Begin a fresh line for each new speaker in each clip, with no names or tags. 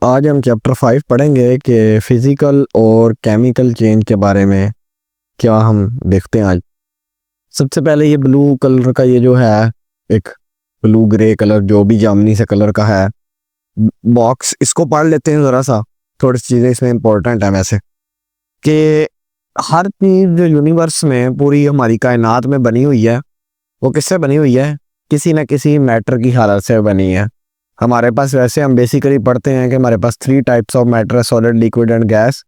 आज हम चैप्टर 5 पढ़ेंगे कि फिज़िकल और केमिकल चेंज के बारे में क्या हम देखते हैं आज। सबसे पहले ये ब्लू कलर का ये जो है एक ब्लू ग्रे कलर जो भी जामनी से कलर का है बॉक्स, इसको पढ़ लेते हैं ज़रा सा। थोड़ी सी चीज़ें इसमें इंपॉर्टेंट है वैसे कि हर चीज़ जो यूनिवर्स में पूरी हमारी कायनात में बनी हुई है वो किससे बनी हुई है? किसी न किसी मैटर की हालत से बनी है। हमारे पास वैसे हम बेसिकली पढ़ते हैं कि हमारे पास 3 टाइप्स ऑफ मैटर है, सॉलिड, लिक्विड एंड गैस।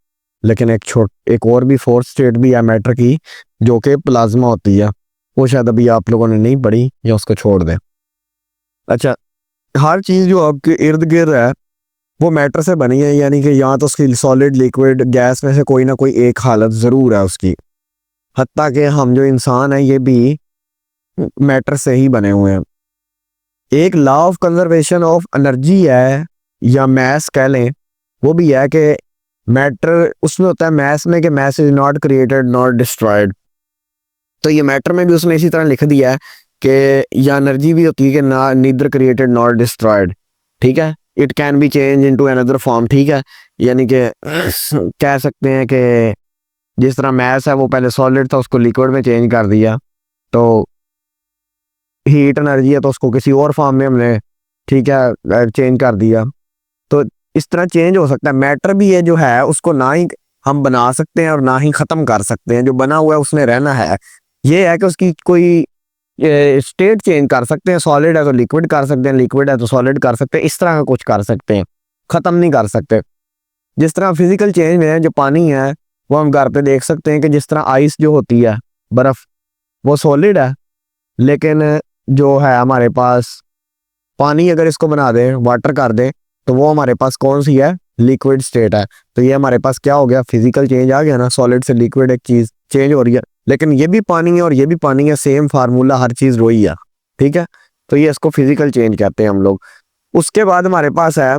लेकिन एक और भी फोर्थ स्टेट भी है मैटर की जो कि प्लाज्मा होती है। वो शायद अभी आप लोगों ने नहीं पढ़ी या उसको छोड़ दें। अच्छा, हर चीज़ जो आपके इर्द गिर्द है वो मैटर से बनी है, यानी कि यहाँ तो उसकी सॉलिड, लिक्विड, गैस में से कोई ना कोई एक हालत ज़रूर है उसकी। हत्ता कि हम जो इंसान है ये भी मैटर से ही बने हुए हैं। एक law of conservation of energy है या मैस कह लें, वो भी है कि मैटर उसमें होता है मैस में कि mass is not created not destroyed. तो ये मैटर में भी उसने इसी तरह लिख दिया है कि या एनर्जी भी होती है कि ना नीदर क्रिएटेड नॉट डिस्ट्रॉयड। ठीक है, it can be change into another form. ठीक है, यानी कि कह सकते हैं कि जिस तरह मैस है वो पहले सॉलिड था उसको लिक्विड में चेंज कर दिया, तो हीट एनर्जी है तो उसको किसी और फॉर्म में हमने ठीक है चेंज कर दिया। तो इस तरह चेंज हो सकता है। मैटर भी ये जो है उसको ना ही हम बना सकते हैं और ना ही ख़त्म कर सकते हैं। जो बना हुआ है उसने रहना है। ये है कि उसकी कोई स्टेट चेंज कर सकते हैं। सॉलिड है तो लिक्विड कर सकते हैं, लिक्विड है तो सॉलिड कर सकते हैं। इस तरह का कुछ कर सकते हैं, ख़त्म नहीं कर सकते। जिस तरह फिजिकल चेंज में जो पानी है वो हम घर पे देख सकते हैं कि जिस तरह आइस जो होती है, बर्फ़, वो सॉलिड है। लेकिन जो है हमारे पास पानी अगर इसको बना दें, वाटर कर दें, तो वो हमारे पास कौन सी है? लिक्विड स्टेट है। तो ये हमारे पास क्या हो गया? फिजिकल चेंज आ गया ना। सॉलिड से लिक्विड एक चीज़ चेंज हो रही है, लेकिन ये भी पानी है और ये भी पानी है, सेम फार्मूला, हर चीज़ वही है। ठीक है, तो ये इसको फिजिकल चेंज कहते हैं हम लोग। उसके बाद हमारे पास है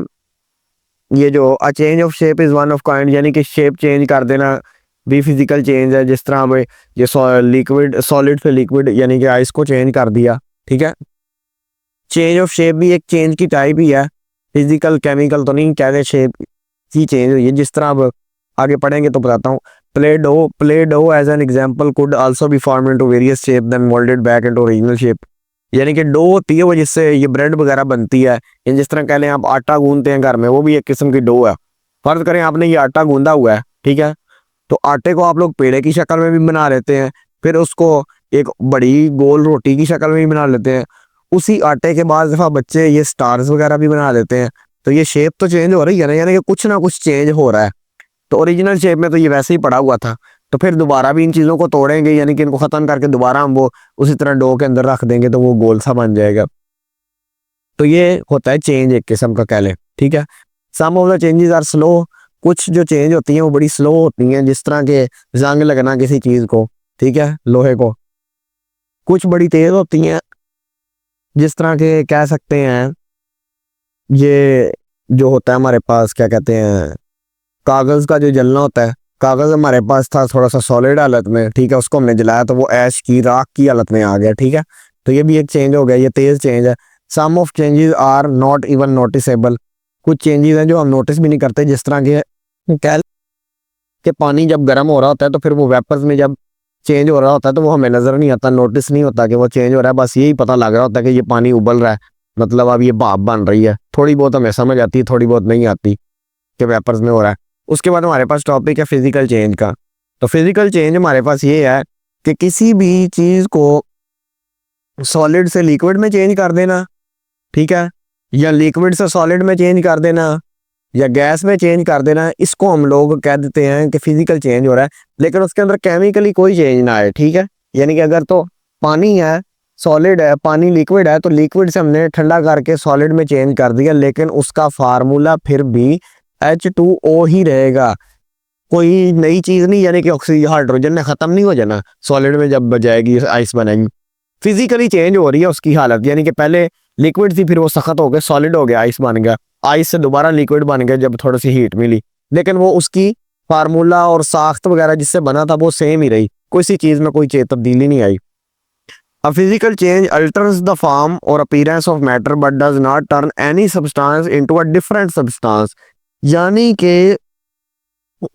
ये जो a change of shape is one of kind, यानी कि शेप चेंज कर देना भी फिजिकल चेंज है। जिस तरह हमें ये लिक्विड सॉलिड से लिक्विड यानी कि आइस को चेंज कर दिया। ठीक है, चेंज ऑफ शेप भी एक चेंज की टाइप ही है। फिजिकल केमिकल तो नहीं कहते, शेप की चेंज हुई है। जिस तरह अब आगे पढ़ेंगे तो बताता हूँ। Play dough as an example could also be form into various shape then moulded back into original shape. यानी कि डो होती है वो जिससे ये ब्रेड वगैरह बनती है, या जिस तरह कह लें आप आटा गूंदते हैं घर में, वो भी एक किस्म की डो है। फर्ज करें आपने ये आटा गूंदा हुआ है, ठीक है, तो आटे को आप लोग पेड़े की शक्ल में भी बना लेते हैं, फिर उसको एक बड़ी गोल रोटी की शक्ल में भी बना लेते हैं। उसी आटे के बाद दफ़ा बच्चे ये स्टार्स वगैरह भी बना देते हैं। तो ये शेप तो चेंज हो रही है ना, यानी कि कुछ ना कुछ चेंज हो रहा है। तो ओरिजिनल शेप में तो ये वैसे ही पड़ा हुआ था, तो फिर दोबारा भी इन चीज़ों को तोड़ेंगे, यानी कि इनको ख़त्म करके दोबारा हम वो उसी तरह डो के अंदर रख देंगे तो वो गोल सा बन जाएगा। तो ये होता है चेंज एक किस्म का कह लें। ठीक है, some of the changes are slow. कुछ जो चेंज होती हैं वो बड़ी स्लो होती हैं, जिस तरह के जंग लगना किसी चीज़ को, ठीक है, लोहे को। कुछ बड़ी तेज़ होती हैं, जिस तरह के कह सकते हैं ये जो होता है हमारे पास क्या कहते हैं, कागज़ का जो जलना होता है। कागज़ हमारे पास था थोड़ा सा सॉलिड हालत में, ठीक है, उसको हमने जलाया तो वो ऐश की राख की हालत में आ गया। ठीक है, तो ये भी एक चेंज हो गया, ये तेज़ चेंज है। Some of changes are not even noticeable. कुछ चेंजेस हैं जो हम नोटिस भी नहीं करते, जिस तरह के कह कि पानी जब गर्म हो रहा होता है तो फिर वो वेपर्स में जब चेंज हो रहा होता है तो वो हमें नज़र नहीं आता, नोटिस नहीं होता कि वो चेंज हो रहा है। बस यही पता लग रहा होता है कि ये पानी उबल रहा है, मतलब अब ये भाप बन रही है। थोड़ी बहुत हमें समझ आती है, थोड़ी बहुत नहीं आती कि वेपर्स में हो रहा है। उसके बाद हमारे पास टॉपिक है फिजिकल चेंज का। तो फिजिकल चेंज हमारे पास ये है कि किसी भी चीज़ को सॉलिड से लिक्विड में चेंज कर देना, ठीक है, या लिक्विड से सॉलिड में चेंज कर देना, या गैस में चेंज कर देना, इसको हम लोग कह देते हैं कि फिजिकल चेंज हो रहा है। लेकिन उसके अंदर केमिकली कोई चेंज ना आए। ठीक है, यानी कि अगर तो पानी है, सॉलिड है, पानी लिक्विड है, तो लिक्विड से हमने ठंडा करके सॉलिड में चेंज कर दिया, लेकिन उसका फार्मूला फिर भी H2O ही रहेगा, कोई नई चीज़ नहीं। यानी कि ऑक्सीजन, हाइड्रोजन ने ख़त्म नहीं हो जाना सॉलिड में जब जाएगी आइस बनेगी। फिजिकली चेंज हो रही है उसकी हालत, यानी कि पहले लिक्विड थी, फिर वो सख्त हो गया, सॉलिड हो गया, आइस बन गया, आइस से दोबारा लिक्विड बन गया जब थोड़ी सी हीट मिली। लेकिन वो उसकी फार्मूला और साख्त वगैरह जिससे बना था वो सेम ही रही, कोई सी चीज़ में कोई तब्दीली नहीं आई। A physical change alters the form or appearance of matter but does not turn any substance into a different substance. यानी कि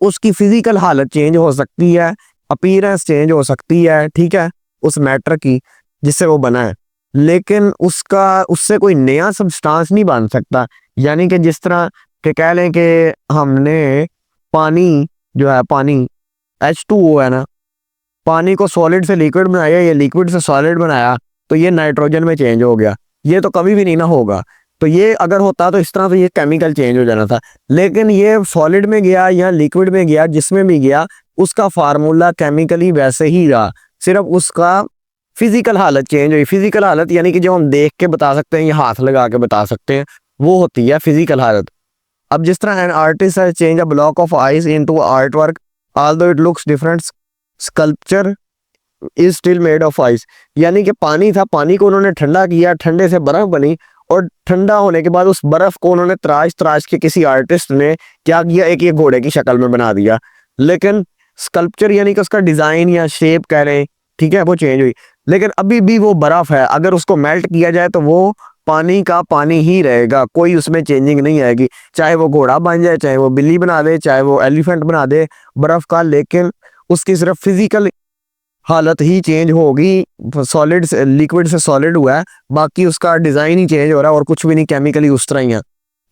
उसकी फिजिकल हालत चेंज हो सकती है, अपीयरेंस चेंज हो सकती है, ठीक है, उस मैटर की जिससे वो बना है, लेकिन उसका उससे कोई नया सब्सटेंस नहीं बन सकता। यानी कि जिस तरह के कह लें कि हमने पानी जो है, पानी H2O है ना, पानी को सॉलिड से लिक्विड बनाया या लिक्विड से सॉलिड बनाया, तो ये नाइट्रोजन में चेंज हो गया। ये तो कभी भी नहीं ना होगा। तो ये अगर होता तो इस तरह तो ये केमिकल चेंज हो जाना था, लेकिन ये सॉलिड में गया या लिक्विड में गया, जिसमें भी गया, उसका फार्मूला केमिकली वैसे ही रहा, सिर्फ उसका फिजिकल हालत चेंज हुई। फिजिकल हालत यानी कि जो हम देख के बता सकते हैं या हाथ लगा के बता सकते हैं, वो होती है फिजिकल हालत। अब जिस तरह an artist has change a block of ice into art work although it looks different, sculpture is still made of ice. यानी कि पानी था, पानी को उन्होंने ठंडा किया, ठंडे से बर्फ बनी, और ठंडा होने के बाद उस बर्फ को उन्होंने तराश तराश के किसी आर्टिस्ट ने क्या किया, एक ये घोड़े की शक्ल में बना दिया। लेकिन स्कल्पचर यानी कि उसका डिजाइन या शेप कह रहे हैं, ठीक है, वो चेंज हुई, लेकिन अभी भी वो बर्फ है। अगर उसको मेल्ट किया जाए तो वो पानी का पानी ही रहेगा, कोई उसमें चेंजिंग नहीं आएगी। चाहे वो घोड़ा बन जाए, चाहे वो बिल्ली बना दे, चाहे वो एलिफेंट बना दे बर्फ का, लेकिन उसकी सिर्फ फिजिकल हालत ही चेंज होगी। सॉलिड से लिक्विड से सॉलिड हुआ है, बाकी उसका डिजाइन ही चेंज हो रहा है और कुछ भी नहीं, केमिकली उस तरह ही है।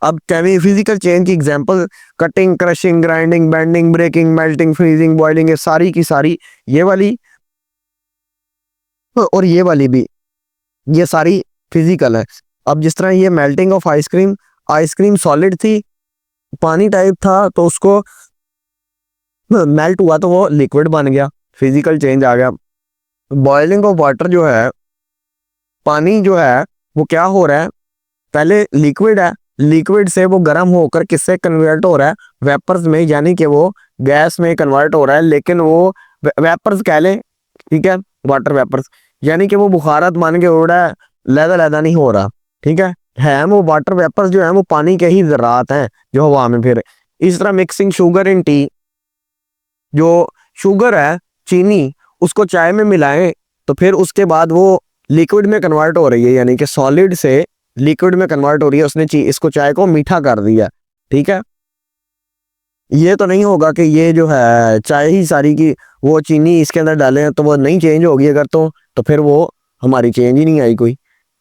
अब फिजिकल चेंज की example cutting, crushing, grinding, bending, breaking, melting, freezing, boiling, ये सारी की सारी, ये वाली और ये वाली भी, ये सारी फिजिकल है। अब जिस तरह ये melting of ice cream, ice cream solid थी, पानी टाइप था, तो उसको मेल्ट हुआ तो वो लिक्विड बन गया, फिजिकल चेंज आ गया। बॉइलिंग ऑफ वाटर जो है, पानी जो है वो क्या हो रहा है, पहले लिक्विड है, लिक्विड से वो गर्म होकर किससे कन्वर्ट हो रहा है, वेपर्स में, यानी कि वो गैस में कन्वर्ट हो रहा है, लेकिन वो वेपर्स कह लें, ठीक है, वाटर वेपर्स, यानी कि वो बुखारत मान के उड़ रहा है, लैदा लैदा नहीं हो रहा, ठीक है वो वाटर वेपर्स जो है वो पानी के ही जरात हैं जो हवा में फिर। इस तरह मिक्सिंग शुगर इन टी, जो शुगर है, चीनी, उसको चाय में मिलाएं तो फिर उसके बाद वो लिक्विड में कन्वर्ट हो रही है, यानी कि सॉलिड से लिक्विड में कन्वर्ट हो रही है, उसने इसको चाय को मीठा कर दिया, ठीक है। ये तो नहीं होगा कि ये जो है चाय ही सारी की वो चीनी इसके अंदर डालें तो वो नहीं चेंज होगी, अगर तो फिर वो हमारी चेंज ही नहीं आई कोई।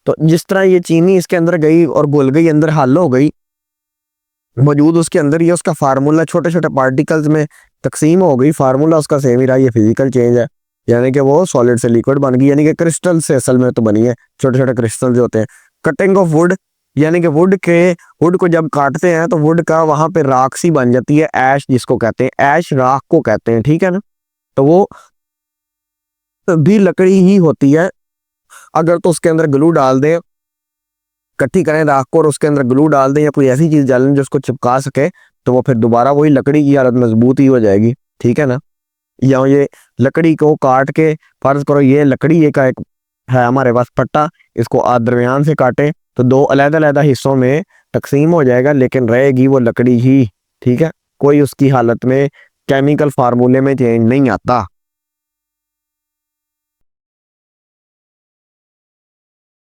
तो जिस तरह ये चीनी इसके अंदर गई और घुल गई, अंदर हल हो गई, मौजूद उसके अंदर, ये उसका फार्मूला छोटे छोटे पार्टिकल्स में तकसीम हो गई, फार्मूला उसका सेम ही रहा, ये फिजिकल चेंज है, यानी कि वो सॉलिड से लिक्विड बन गई, यानी कि क्रिस्टल से असल में तो बनी है, छोटे छोटे क्रिस्टल जो होते हैं। कटिंग ऑफ वुड, यानी कि वुड को जब काटते हैं तो वुड का वहां पे राख सी बन जाती है, ऐश जिसको कहते हैं, ऐश राख को कहते हैं, ठीक है ना। तो वो भी लकड़ी ही होती है। अगर तो उसके अंदर ग्लू डाल दें, इकट्ठी करें राख को और उसके अंदर ग्लू डाल दें या कोई ऐसी चीज डालें जो उसको चिपका सके, तो वो फिर दोबारा वही लकड़ी की हालत मजबूत ही हो जाएगी, ठीक है ना। या ये लकड़ी को काट के, फर्ज करो ये लकड़ी एक है हमारे पास पट्टा, इसको दरमियान से काटे तो दो अलग-अलग हिस्सों में तकसीम हो जाएगा, लेकिन रहेगी वो लकड़ी ही, ठीक है। कोई उसकी हालत में केमिकल फार्मूले में चेंज नहीं आता।